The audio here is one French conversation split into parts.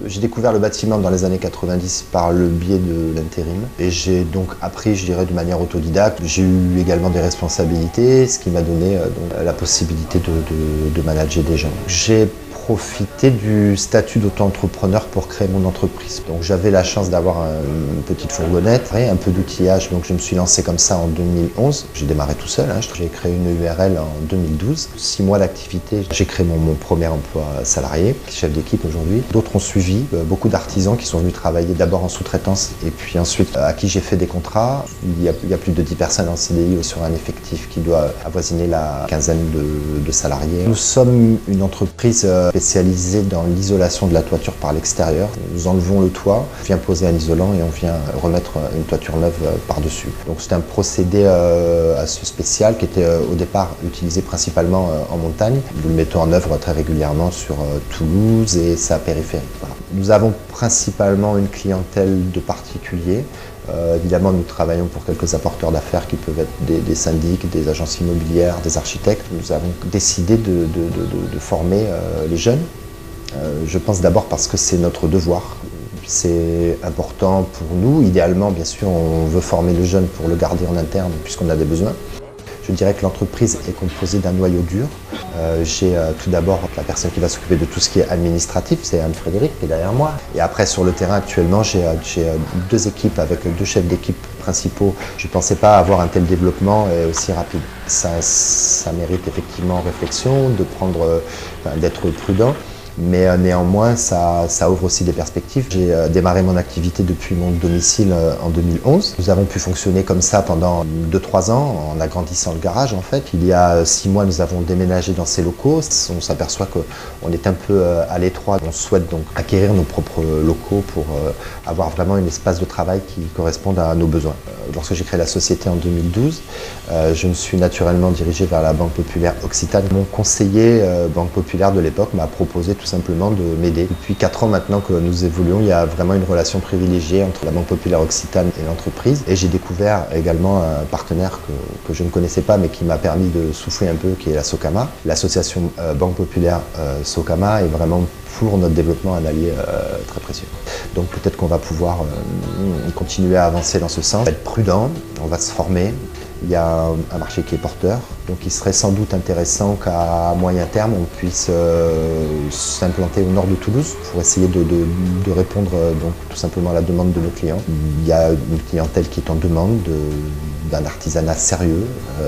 J'ai découvert le bâtiment dans les années 90 par le biais de l'intérim et j'ai donc appris, je dirais, de manière autodidacte. J'ai eu également des responsabilités, ce qui m'a donné donc, la possibilité de manager des gens. J'ai profité du statut d'auto-entrepreneur pour créer mon entreprise. Donc j'avais la chance d'avoir une petite fourgonnette, un peu d'outillage, donc je me suis lancé comme ça en 2011. J'ai démarré tout seul, j'ai créé une URL en 2012. 6 mois d'activité, j'ai créé mon premier emploi salarié, chef d'équipe aujourd'hui. D'autres ont suivi, beaucoup d'artisans qui sont venus travailler d'abord en sous-traitance et puis ensuite à qui j'ai fait des contrats. Il y a plus de 10 personnes en CDI sur un effectif qui doit avoisiner la quinzaine de salariés. Nous sommes une entreprise spécialisée dans l'isolation de la toiture par l'extérieur. Nous enlevons le toit, on vient poser un isolant et on vient remettre une toiture neuve par-dessus. Donc c'est un procédé assez spécial qui était au départ utilisé principalement en montagne. Nous le mettons en œuvre très régulièrement sur Toulouse et sa périphérie. Voilà. Nous avons principalement une clientèle de particuliers. Évidemment, nous travaillons pour quelques apporteurs d'affaires qui peuvent être des syndics, des agences immobilières, des architectes. Nous avons décidé de former les jeunes. Je pense d'abord parce que c'est notre devoir. C'est important pour nous. Idéalement, bien sûr, on veut former le jeune pour le garder en interne puisqu'on a des besoins. Je dirais que l'entreprise est composée d'un noyau dur. J'ai tout d'abord la personne qui va s'occuper de tout ce qui est administratif, c'est Anne-Frédéric qui est derrière moi. Et après sur le terrain actuellement, j'ai 2 équipes avec 2 chefs d'équipe principaux. Je ne pensais pas avoir un tel développement aussi rapide. Ça mérite effectivement réflexion, d'être prudent. Mais néanmoins, ça ouvre aussi des perspectives. J'ai démarré mon activité depuis mon domicile en 2011. Nous avons pu fonctionner comme ça pendant 2-3 ans, en agrandissant le garage en fait. Il y a 6 mois, nous avons déménagé dans ces locaux. On s'aperçoit qu'on est un peu à l'étroit. On souhaite donc acquérir nos propres locaux pour avoir vraiment un espace de travail qui corresponde à nos besoins. Lorsque j'ai créé la société en 2012, je me suis naturellement dirigé vers la Banque Populaire Occitane. Mon conseiller Banque Populaire de l'époque m'a proposé tout simplement de m'aider. Depuis 4 ans maintenant que nous évoluons, il y a vraiment une relation privilégiée entre la Banque Populaire Occitane et l'entreprise. Et j'ai découvert également un partenaire que je ne connaissais pas mais qui m'a permis de souffler un peu, qui est la Socama. L'association Banque Populaire Socama est vraiment pour notre développement un allié très précieux. Donc peut-être qu'on va pouvoir continuer à avancer dans ce sens, être prudent, on va se former. Il y a un marché qui est porteur, donc il serait sans doute intéressant qu'à moyen terme on puisse s'implanter au nord de Toulouse pour essayer de répondre donc, tout simplement à la demande de nos clients. Il y a une clientèle qui est en demande d'un artisanat sérieux,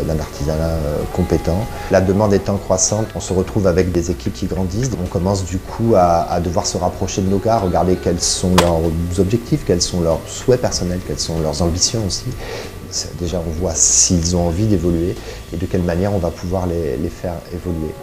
d'un artisanat compétent. La demande étant croissante, on se retrouve avec des équipes qui grandissent. On commence du coup à devoir se rapprocher de nos gars, regarder quels sont leurs objectifs, quels sont leurs souhaits personnels, quelles sont leurs ambitions aussi. Déjà, on voit s'ils ont envie d'évoluer et de quelle manière on va pouvoir les faire évoluer.